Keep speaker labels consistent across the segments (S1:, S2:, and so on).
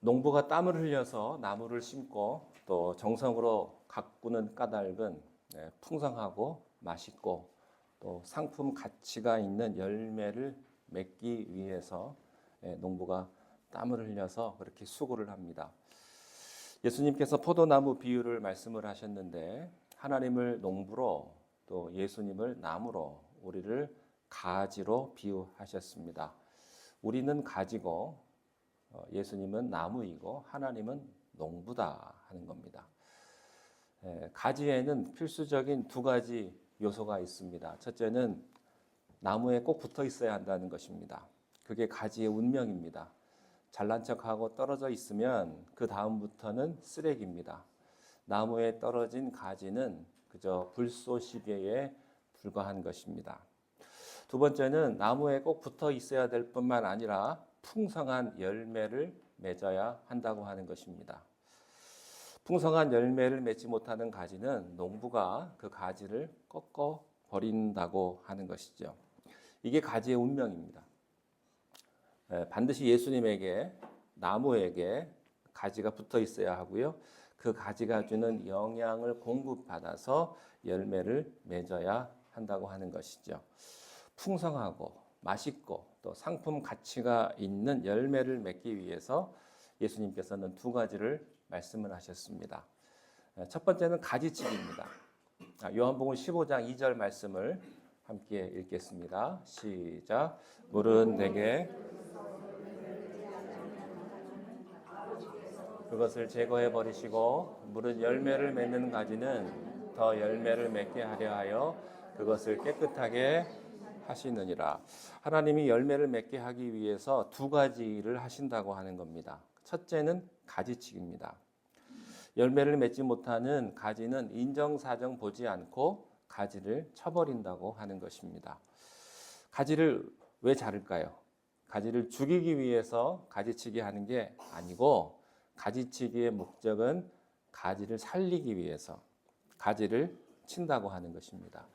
S1: 농부가 땀을 흘려서 나무를 심고 또 정성으로 가꾸는 까닭은 풍성하고 맛있고 또 상품 가치가 있는 열매를 맺기 위해서 농부가 땀을 흘려서 그렇게 수고를 합니다. 예수님께서 포도나무 비유를 말씀을 하셨는데 하나님을 농부로 또 예수님을 나무로 우리를 가지로 비유하셨습니다. 우리는 가지고 예수님은 나무이고 하나님은 농부다 하는 겁니다. 가지에는 필수적인 두 가지 요소가 있습니다. 첫째는 나무에 꼭 붙어 있어야 한다는 것입니다. 그게 가지의 운명입니다. 잘난 척하고 떨어져 있으면 그 다음부터는 쓰레기입니다. 나무에 떨어진 가지는 그저 불쏘시개에 불과한 것입니다. 두 번째는 나무에 꼭 붙어 있어야 될 뿐만 아니라 풍성한 열매를 맺어야 한다고 하는 것입니다. 풍성한 열매를 맺지 못하는 가지는 농부가 그 가지를 꺾어 버린다고 하는 것이죠. 이게 가지의 운명입니다. 반드시 예수님에게 나무에게 가지가 붙어 있어야 하고요. 그 가지가 주는 영양을 공급받아서 열매를 맺어야 한다고 하는 것이죠. 풍성하고 맛있고 또 상품 가치가 있는 열매를 맺기 위해서 예수님께서는 두 가지를 말씀을 하셨습니다. 첫 번째는 가지치기입니다. 요한복음 15장 2절 말씀을 함께 읽겠습니다. 시작. 물은 내게 그것을 제거해 버리시고 물은 열매를 맺는 가지는 더 열매를 맺게 하려 하여 그것을 깨끗하게 하시느니라. 하나님이 열매를 맺게 하기 위해서 두 가지를 하신다고 하는 겁니다. 첫째는 가지치기입니다. 열매를 맺지 못하는 가지는 인정사정 보지 않고 가지를 쳐버린다고 하는 것입니다. 가지를 왜 자를까요? 가지를 죽이기 위해서 가지치기 하는 게 아니고 가지치기의 목적은 가지를 살리기 위해서 가지를 친다고 하는 것입니다.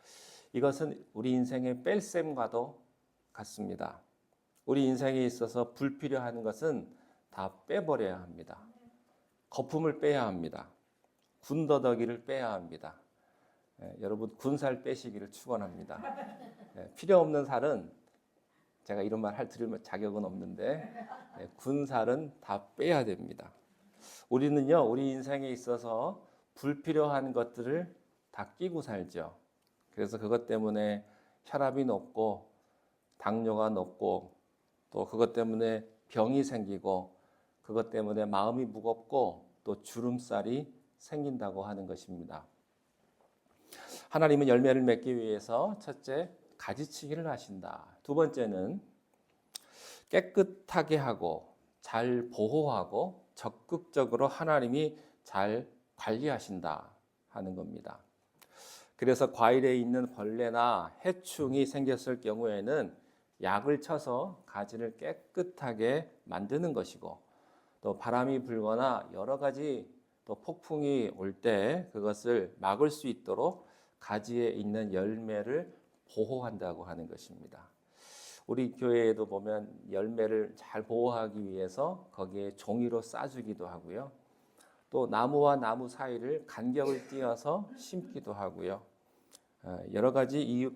S1: 이것은 우리 인생의 뺄셈과도 같습니다. 우리 인생에 있어서 불필요한 것은 다 빼버려야 합니다. 거품을 빼야 합니다. 군더더기를 빼야 합니다. 여러분 군살 빼시기를 축원합니다. 필요 없는 살은 제가 이런 말 들을 자격은 없는데 군살은 다 빼야 됩니다. 우리는요 우리 인생에 있어서 불필요한 것들을 다 끼고 살죠. 그래서 그것 때문에 혈압이 높고 당뇨가 높고 또 그것 때문에 병이 생기고 그것 때문에 마음이 무겁고 또 주름살이 생긴다고 하는 것입니다. 하나님은 열매를 맺기 위해서 첫째 가지치기를 하신다. 두 번째는 깨끗하게 하고 잘 보호하고 적극적으로 하나님이 잘 관리하신다 하는 겁니다. 그래서 과일에 있는 벌레나 해충이 생겼을 경우에는 약을 쳐서 가지를 깨끗하게 만드는 것이고 또 바람이 불거나 여러 가지 또 폭풍이 올 때 그것을 막을 수 있도록 가지에 있는 열매를 보호한다고 하는 것입니다. 우리 교회에도 보면 열매를 잘 보호하기 위해서 거기에 종이로 싸주기도 하고요. 또 나무와 나무 사이를 간격을 띄어서 심기도 하고요. 여러 가지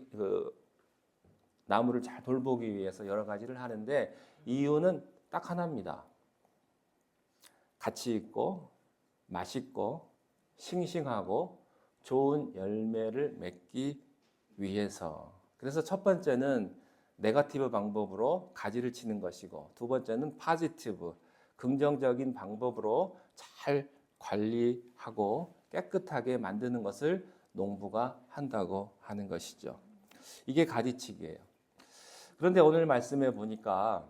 S1: 나무를 잘 돌보기 위해서 여러 가지를 하는데 이유는 딱 하나입니다. 가치 있고 맛있고 싱싱하고 좋은 열매를 맺기 위해서. 그래서 첫 번째는 네거티브 방법으로 가지를 치는 것이고 두 번째는 포지티브 긍정적인 방법으로 잘 관리하고 깨끗하게 만드는 것을 농부가 한다고 하는 것이죠. 이게 가지치기예요. 그런데 오늘 말씀에 보니까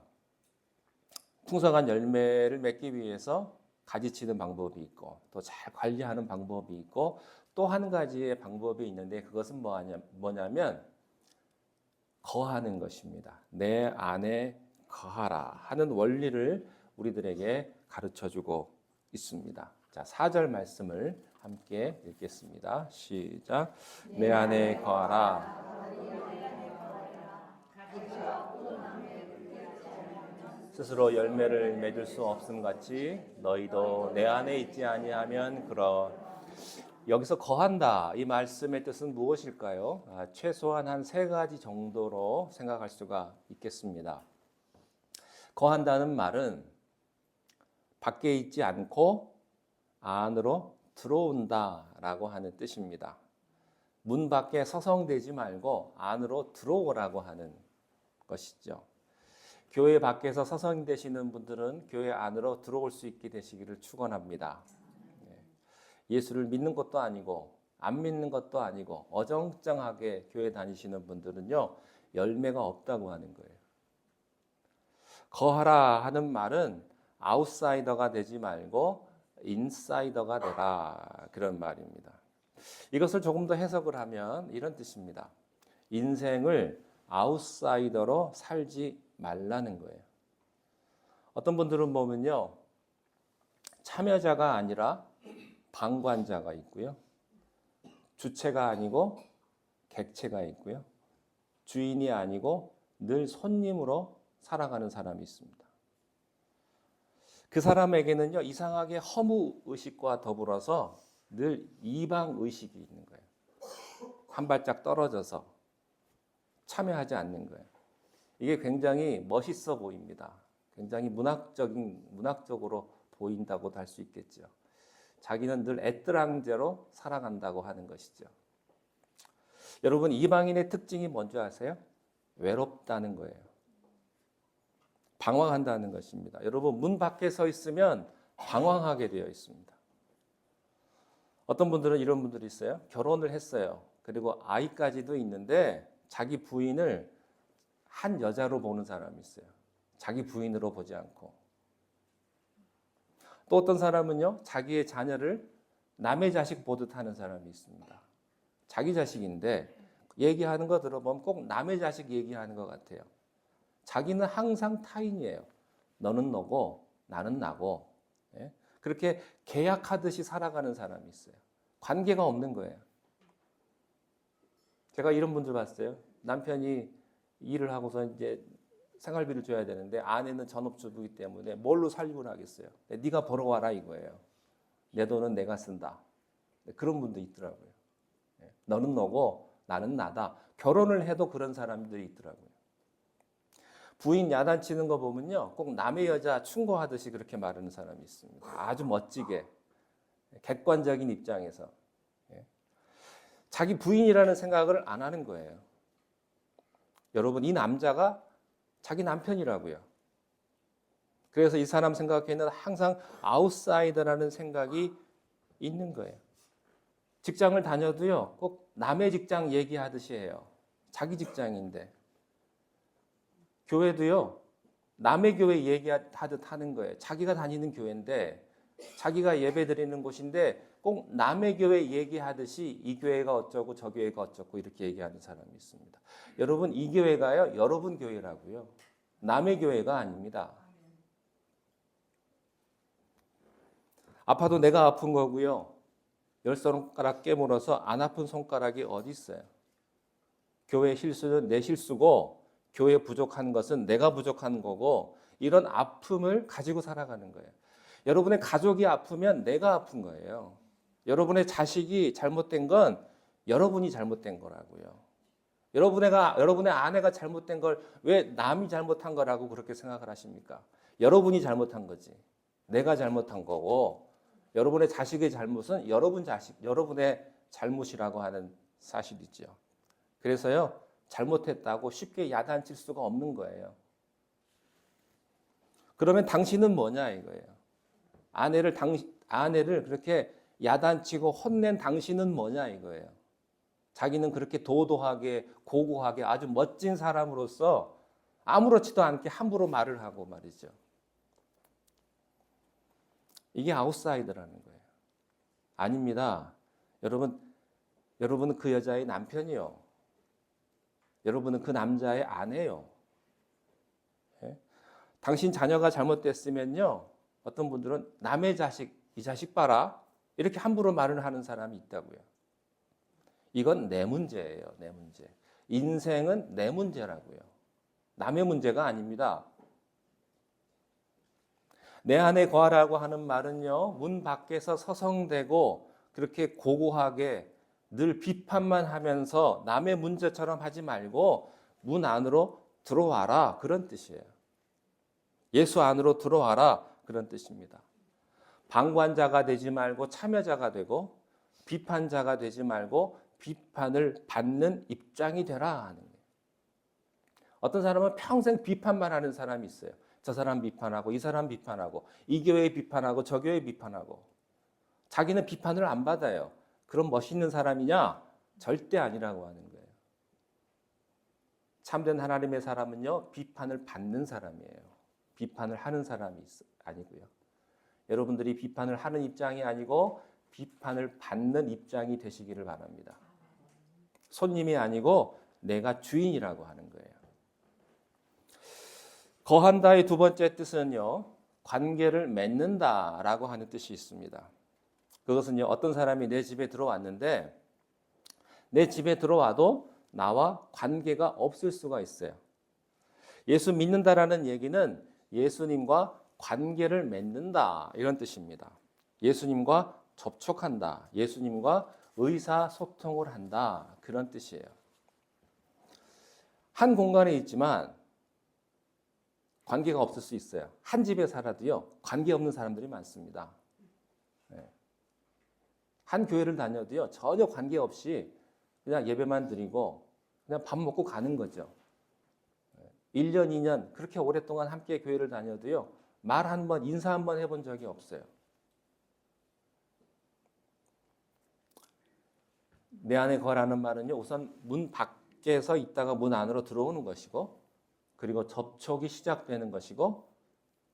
S1: 풍성한 열매를 맺기 위해서 가지치는 방법이 있고 또 잘 관리하는 방법이 있고 또 한 가지의 방법이 있는데 그것은 뭐냐면 거하는 것입니다. 내 안에 거하라 하는 원리를 우리들에게 가르쳐주고 있습니다. 자, 4절 말씀을 함께 읽겠습니다. 시작. 내 안에 거하라. 스스로 열매를 맺을 수 없음 같이 너희도 내 안에 있지 아니하면 여기서 거한다 이 말씀의 뜻은 무엇일까요? 최소한 한 세 가지 정도로 생각할 수가 있겠습니다. 거한다는 말은 밖에 있지 않고 안으로 들어온다라고 하는 뜻입니다. 문 밖에 서성대지 말고 안으로 들어오라고 하는 것이죠. 교회 밖에서 서성대시는 분들은 교회 안으로 들어올 수 있게 되시기를 축원합니다. 예수를 믿는 것도 아니고 안 믿는 것도 아니고 어정쩡하게 교회 다니시는 분들은요, 열매가 없다고 하는 거예요. 거하라 하는 말은 아웃사이더가 되지 말고 인사이더가 되라, 그런 말입니다. 이것을 조금 더 해석을 하면 이런 뜻입니다. 인생을 아웃사이더로 살지 말라는 거예요. 어떤 분들은 보면요, 참여자가 아니라 방관자가 있고요, 주체가 아니고 객체가 있고요, 주인이 아니고 늘 손님으로 살아가는 사람이 있습니다. 그 사람에게는요, 이상하게 허무 의식과 더불어서 늘 이방 의식이 있는 거예요. 한 발짝 떨어져서 참여하지 않는 거예요. 이게 굉장히 멋있어 보입니다. 굉장히 문학적으로 보인다고도 할 수 있겠죠. 자기는 늘 애뜨랑제로 살아간다고 하는 것이죠. 여러분, 이방인의 특징이 뭔지 아세요? 외롭다는 거예요. 방황한다는 것입니다. 여러분, 문 밖에 서 있으면 방황하게 되어 있습니다. 어떤 분들은 이런 분들이 있어요. 결혼을 했어요. 그리고 아이까지도 있는데 자기 부인을 한 여자로 보는 사람이 있어요. 자기 부인으로 보지 않고. 또 어떤 사람은요, 자기의 자녀를 남의 자식 보듯 하는 사람이 있습니다. 자기 자식인데 얘기하는 거 들어보면 꼭 남의 자식 얘기하는 것 같아요. 자기는 항상 타인이에요. 너는 너고 나는 나고. 예? 그렇게 계약하듯이 살아가는 사람이 있어요. 관계가 없는 거예요. 제가 이런 분들 봤어요. 남편이 일을 하고서 이제 생활비를 줘야 되는데 아내는 전업주부이기 때문에 뭘로 살림을 하겠어요. 네가 벌어와라 이거예요. 내 돈은 내가 쓴다. 그런 분도 있더라고요. 너는 너고 나는 나다. 결혼을 해도 그런 사람들이 있더라고요. 부인 야단치는 거 보면요, 꼭 남의 여자 충고하듯이 그렇게 말하는 사람이 있습니다. 아주 멋지게 객관적인 입장에서 자기 부인이라는 생각을 안 하는 거예요. 여러분, 이 남자가 자기 남편이라고요. 그래서 이 사람 생각에는 항상 아웃사이더라는 생각이 있는 거예요. 직장을 다녀도요, 꼭 남의 직장 얘기하듯이 해요. 자기 직장인데. 교회도요, 남의 교회 얘기하듯 하는 거예요. 자기가 다니는 교회인데, 자기가 예배 드리는 곳인데 꼭 남의 교회 얘기하듯이 이 교회가 어쩌고 저 교회가 어쩌고 이렇게 얘기하는 사람이 있습니다. 여러분, 이 교회가요, 여러분 교회라고요. 남의 교회가 아닙니다. 아파도 내가 아픈 거고요. 10손가락 깨물어서 안 아픈 손가락이 어디 있어요? 교회 실수는 내 실수고 교회 부족한 것은 내가 부족한 거고, 이런 아픔을 가지고 살아가는 거예요. 여러분의 가족이 아프면 내가 아픈 거예요. 여러분의 자식이 잘못된 건 여러분이 잘못된 거라고요. 여러분의 아내가 잘못된 걸 왜 남이 잘못한 거라고 그렇게 생각을 하십니까? 여러분이 잘못한 거지. 내가 잘못한 거고, 여러분의 자식의 잘못은 여러분의 잘못이라고 하는 사실이죠. 그래서요, 잘못했다고 쉽게 야단칠 수가 없는 거예요. 그러면 당신은 뭐냐 이거예요. 아내를 그렇게 야단치고 혼낸 당신은 뭐냐 이거예요. 자기는 그렇게 도도하게 고고하게 아주 멋진 사람으로서 아무렇지도 않게 함부로 말을 하고 말이죠. 이게 아웃사이더라는 거예요. 아닙니다. 여러분은 그 여자의 남편이요. 여러분은 그 남자의 아내요. 예? 당신 자녀가 잘못됐으면요, 어떤 분들은 남의 자식, 이 자식 봐라, 이렇게 함부로 말을 하는 사람이 있다고요. 이건 내 문제예요. 내 문제. 인생은 내 문제라고요. 남의 문제가 아닙니다. 내 안에 거하라고 하는 말은요, 문 밖에서 서성대고 그렇게 고고하게 늘 비판만 하면서 남의 문제처럼 하지 말고 문 안으로 들어와라, 그런 뜻이에요. 예수 안으로 들어와라, 그런 뜻입니다. 방관자가 되지 말고 참여자가 되고, 비판자가 되지 말고 비판을 받는 입장이 되라 하는 거예요. 어떤 사람은 평생 비판만 하는 사람이 있어요. 저 사람 비판하고, 이 사람 비판하고, 이 교회 비판하고, 저 교회 비판하고. 자기는 비판을 안 받아요. 그럼 멋있는 사람이냐? 절대 아니라고 하는 거예요. 참된 하나님의 사람은요, 비판을 받는 사람이에요. 비판을 하는 사람이 아니고요. 여러분들이 비판을 하는 입장이 아니고 비판을 받는 입장이 되시기를 바랍니다. 손님이 아니고 내가 주인이라고 하는 거예요. 거한다의 두 번째 뜻은요, 관계를 맺는다라고 하는 뜻이 있습니다. 그것은요, 어떤 사람이 내 집에 들어왔는데 내 집에 들어와도 나와 관계가 없을 수가 있어요. 예수 믿는다라는 얘기는 예수님과 관계를 맺는다, 이런 뜻입니다. 예수님과 접촉한다, 예수님과 의사소통을 한다, 그런 뜻이에요. 한 공간에 있지만 관계가 없을 수 있어요. 한 집에 살아도요, 관계 없는 사람들이 많습니다. 한 교회를 다녀도요, 전혀 관계 없이 그냥 예배만 드리고 그냥 밥 먹고 가는 거죠. 1년, 2년 그렇게 오랫동안 함께 교회를 다녀도요, 말 한 번, 인사 한 번 해본 적이 없어요. 내 안에 거라는 말은요, 우선 문 밖에서 있다가 문 안으로 들어오는 것이고, 그리고 접촉이 시작되는 것이고,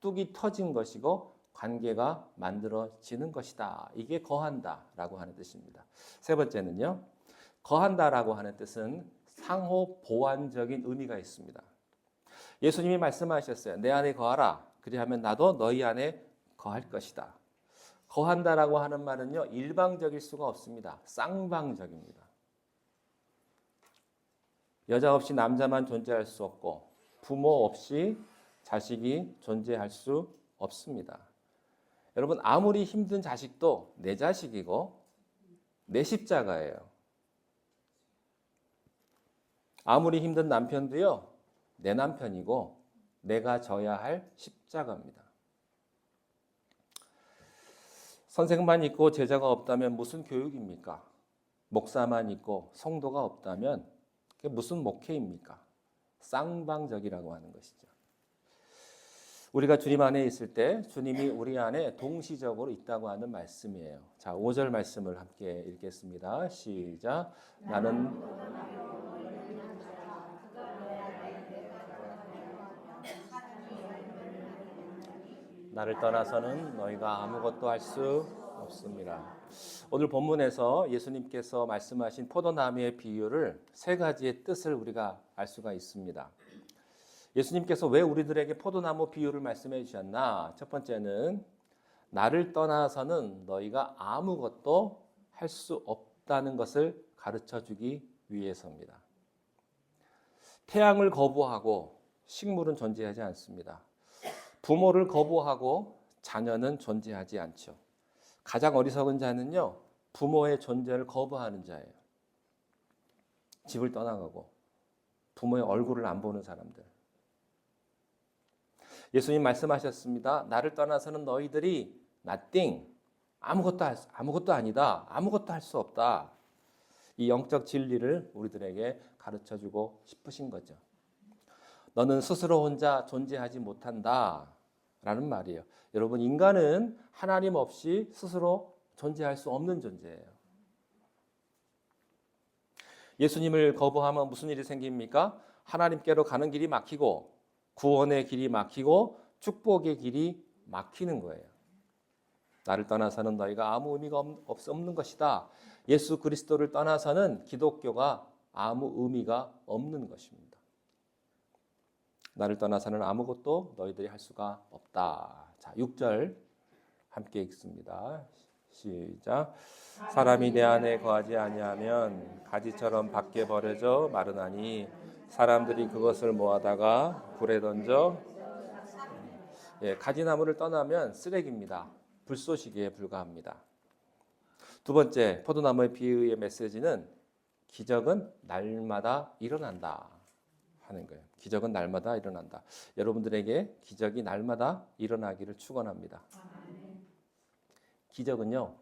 S1: 뚝이 터진 것이고, 관계가 만들어지는 것이다. 이게 거한다라고 하는 뜻입니다. 세 번째는요, 거한다라고 하는 뜻은 상호 보완적인 의미가 있습니다. 예수님이 말씀하셨어요. 내 안에 거하라. 그리하면 나도 너희 안에 거할 것이다. 거한다라고 하는 말은요, 일방적일 수가 없습니다. 쌍방적입니다. 여자 없이 남자만 존재할 수 없고, 부모 없이 자식이 존재할 수 없습니다. 여러분, 아무리 힘든 자식도 내 자식이고 내 십자가예요. 아무리 힘든 남편도요, 내 남편이고 내가 져야 할 십자가입니다. 선생만 있고 제자가 없다면 무슨 교육입니까? 목사만 있고 성도가 없다면 그게 무슨 목회입니까? 쌍방적이라고 하는 것이죠. 우리가 주님 안에 있을 때 주님이 우리 안에 동시적으로 있다고 하는 말씀이에요. 자, 5절 말씀을 함께 읽겠습니다. 시작. 나는 나를 떠나서는 너희가 아무것도 할 수 없습니다. 오늘 본문에서 예수님께서 말씀하신 포도나무의 비유를 세 가지의 뜻을 우리가 알 수가 있습니다. 예수님께서 왜 우리들에게 포도나무 비유를 말씀해 주셨나? 첫 번째는 나를 떠나서는 너희가 아무것도 할 수 없다는 것을 가르쳐 주기 위해서입니다. 태양을 거부하고 식물은 존재하지 않습니다. 부모를 거부하고 자녀는 존재하지 않죠. 가장 어리석은 자는요, 부모의 존재를 거부하는 자예요. 집을 떠나가고 부모의 얼굴을 안 보는 사람들. 예수님 말씀하셨습니다. 나를 떠나서는 너희들이 nothing, 아무것도 아니다. 아무것도 할 수 없다. 이 영적 진리를 우리들에게 가르쳐주고 싶으신 거죠. 너는 스스로 혼자 존재하지 못한다 라는 말이에요. 여러분, 인간은 하나님 없이 스스로 존재할 수 없는 존재예요. 예수님을 거부하면 무슨 일이 생깁니까? 하나님께로 가는 길이 막히고 구원의 길이 막히고 축복의 길이 막히는 거예요. 나를 떠나서는 너희가 아무 의미가 없는 것이다. 예수 그리스도를 떠나서는 기독교가 아무 의미가 없는 것입니다. 나를 떠나서는 아무것도 너희들이 할 수가 없다. 자, 6절 함께 읽습니다. 시작. 사람이 내 안에 거하지 아니하면 가지처럼 밖에 버려져 마르나니 사람들이 그것을 모아다가 불에 던져. 가지나무를 떠나면 쓰레기입니다. 불쏘시개에 불과합니다. 두 번째, 포도나무의 비유의 메시지는 기적은 날마다 일어난다 하는 거예요. 기적은 날마다 일어난다. 여러분들에게 기적이 날마다 일어나기를 축원합니다. 기적은요,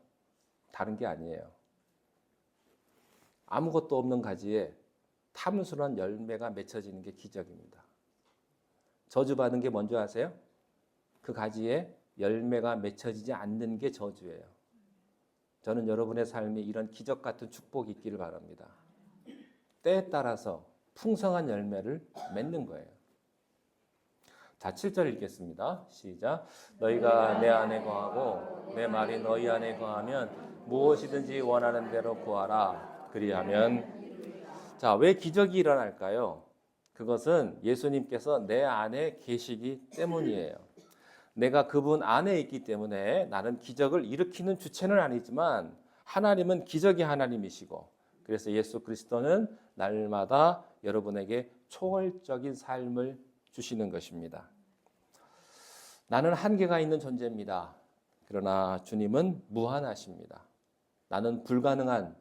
S1: 다른 게 아니에요. 아무것도 없는 가지에 탐스러운 열매가 맺혀지는 게 기적입니다. 저주받은 게 뭔지 아세요? 그 가지에 열매가 맺혀지지 않는 게 저주예요. 저는 여러분의 삶에 이런 기적 같은 축복이 있기를 바랍니다. 때에 따라서 풍성한 열매를 맺는 거예요. 자, 7절 읽겠습니다. 시작. 너희가 내 안에 거하고 내 말이 너희 안에 거하면 무엇이든지 원하는 대로 구하라. 그리하면. 자, 왜 기적이 일어날까요? 그것은 예수님께서 내 안에 계시기 때문이에요. 내가 그분 안에 있기 때문에 나는 기적을 일으키는 주체는 아니지만 하나님은 기적의 하나님이시고, 그래서 예수 그리스도는 날마다 여러분에게 초월적인 삶을 주시는 것입니다. 나는 한계가 있는 존재입니다. 그러나 주님은 무한하십니다. 나는 불가능한,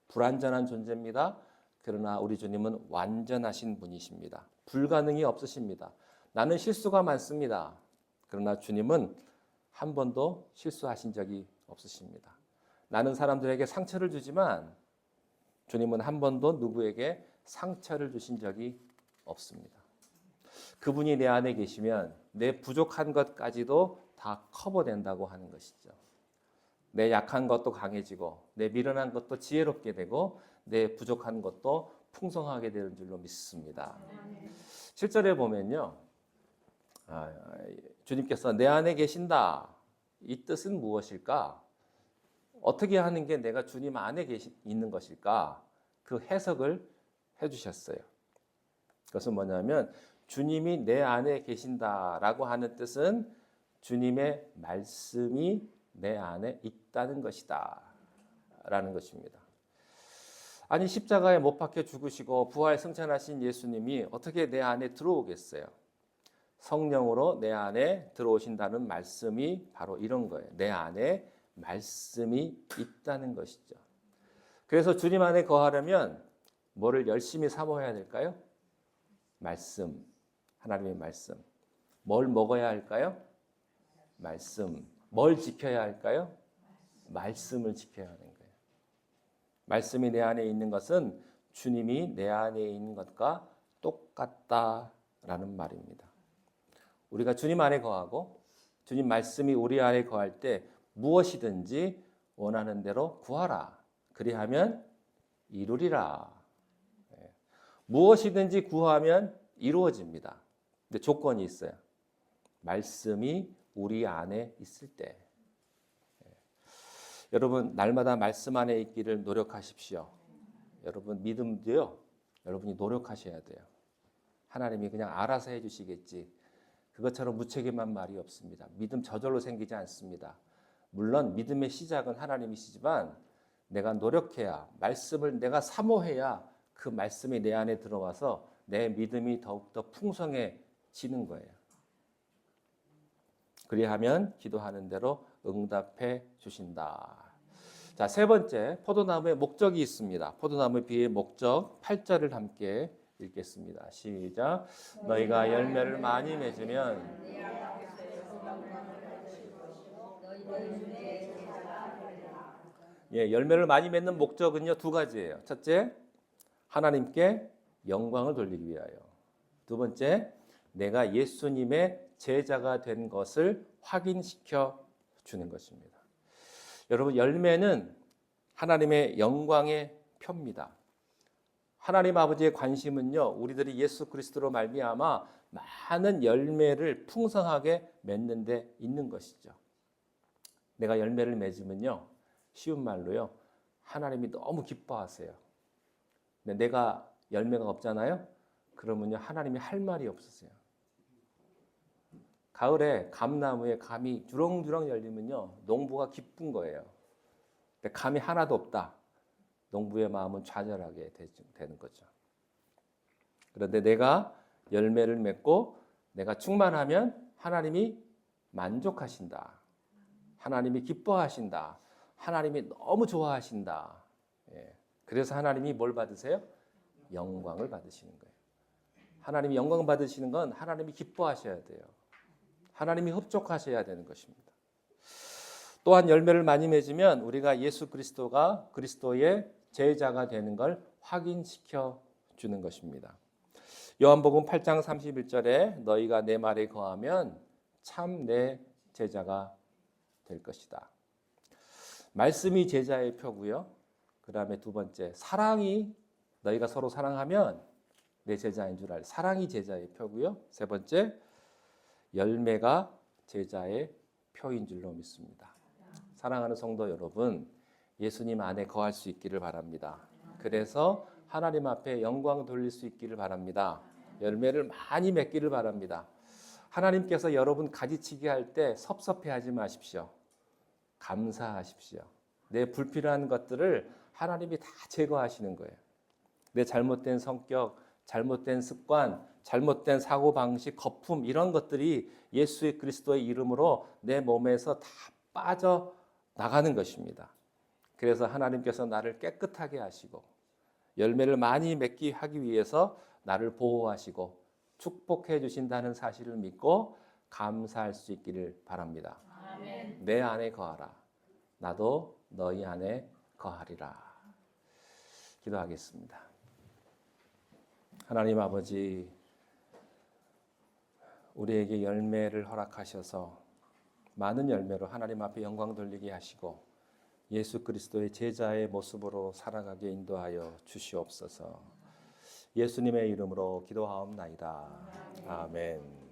S1: 불완전한 존재입니다. 그러나 우리 주님은 완전하신 분이십니다. 불가능이 없으십니다. 나는 실수가 많습니다. 그러나 주님은 한 번도 실수하신 적이 없으십니다. 나는 사람들에게 상처를 주지만 주님은 한 번도 누구에게 상처를 주신 적이 없습니다. 그분이 내 안에 계시면 내 부족한 것까지도 다 커버된다고 하는 것이죠. 내 약한 것도 강해지고 내 미련한 것도 지혜롭게 되고 내 부족한 것도 풍성하게 되는 줄로 믿습니다. 7절에 보면요, 주님께서 내 안에 계신다. 이 뜻은 무엇일까? 어떻게 하는 게 내가 주님 안에 있는 것일까? 그 해석을 해주셨어요. 그것은 뭐냐면 주님이 내 안에 계신다라고 하는 뜻은 주님의 말씀이 내 안에 있다는 것이다 라는 것입니다. 아니, 십자가에 못 박혀 죽으시고 부활 승천하신 예수님이 어떻게 내 안에 들어오겠어요? 성령으로 내 안에 들어오신다는 말씀이 바로 이런 거예요. 내 안에 말씀이 있다는 것이죠. 그래서 주님 안에 거하려면 뭐를 열심히 사모해야 될까요? 말씀, 하나님의 말씀. 뭘 먹어야 할까요? 말씀. 뭘 지켜야 할까요? 말씀을 지켜야 하는 거예요. 말씀이 내 안에 있는 것은 주님이 내 안에 있는 것과 똑같다라는 말입니다. 우리가 주님 안에 거하고 주님 말씀이 우리 안에 거할 때 무엇이든지 원하는 대로 구하라. 그리하면 이루리라. 무엇이든지 구하면 이루어집니다. 근데 조건이 있어요. 말씀이 우리 안에 있을 때. 여러분, 날마다 말씀 안에 있기를 노력하십시오. 여러분, 믿음도요, 여러분이 노력하셔야 돼요. 하나님이 그냥 알아서 해주시겠지, 그것처럼 무책임한 말이 없습니다. 믿음 저절로 생기지 않습니다. 물론 믿음의 시작은 하나님이시지만 내가 노력해야, 말씀을 내가 사모해야 그 말씀이 내 안에 들어와서 내 믿음이 더욱더 풍성해지는 거예요. 그리하면 기도하는 대로 응답해 주신다. 자, 세 번째, 포도나무의 목적이 있습니다. 포도나무의 비유의 목적 8절을 함께 읽겠습니다. 시작. 너희가 열매를 많이 맺으면 열매를 많이 맺는 목적은요, 두 가지예요. 첫째, 하나님께 영광을 돌리기 위하여. 두 번째, 내가 예수님의 제자가 된 것을 확인시켜 주는 것입니다. 여러분, 열매는 하나님의 영광의 표입니다. 하나님 아버지의 관심은요, 우리들이 예수 그리스도로 말미암아 많은 열매를 풍성하게 맺는 데 있는 것이죠. 내가 열매를 맺으면요, 쉬운 말로요, 하나님이 너무 기뻐하세요. 근데 내가 열매가 없잖아요? 그러면요, 하나님이 할 말이 없으세요. 가을에 감나무에 감이 주렁주렁 열리면요, 농부가 기쁜 거예요. 근데 감이 하나도 없다. 농부의 마음은 좌절하게 되는 거죠. 그런데 내가 열매를 맺고 내가 충만하면 하나님이 만족하신다. 하나님이 기뻐하신다. 하나님이 너무 좋아하신다. 예. 그래서 하나님이 뭘 받으세요? 영광을 받으시는 거예요. 하나님이 영광 받으시는 건 하나님이 기뻐하셔야 돼요. 하나님이 흡족하셔야 되는 것입니다. 또한 열매를 많이 맺으면 우리가 예수 그리스도가 그리스도의 제자가 되는 걸 확인시켜 주는 것입니다. 요한복음 8장 31절에 너희가 내 말에 거하면 참 내 제자가 될 것이다. 말씀이 제자의 표고요. 그다음에 두 번째, 사랑이 너희가 서로 사랑하면 내 제자인 줄 알. 사랑이 제자의 표고요. 세 번째, 열매가 제자의 표인 줄로 믿습니다. 사랑하는 성도 여러분, 예수님 안에 거할 수 있기를 바랍니다. 그래서 하나님 앞에 영광 돌릴 수 있기를 바랍니다. 열매를 많이 맺기를 바랍니다. 하나님께서 여러분 가지치기 할 때 섭섭해하지 마십시오. 감사하십시오. 내 불필요한 것들을 하나님이 다 제거하시는 거예요. 내 잘못된 성격, 잘못된 습관, 잘못된 사고방식, 거품 이런 것들이 예수 그리스도의 이름으로 내 몸에서 다 빠져나가는 것입니다. 그래서 하나님께서 나를 깨끗하게 하시고 열매를 많이 맺기 하기 위해서 나를 보호하시고 축복해 주신다는 사실을 믿고 감사할 수 있기를 바랍니다. 아멘. 내 안에 거하라. 나도 너희 안에 거하리라. 기도하겠습니다. 하나님 아버지, 우리에게 열매를 허락하셔서 많은 열매로 하나님 앞에 영광 돌리게 하시고 예수 그리스도의 제자의 모습으로 살아가게 인도하여 주시옵소서. 예수님의 이름으로 기도하옵나이다. 아멘.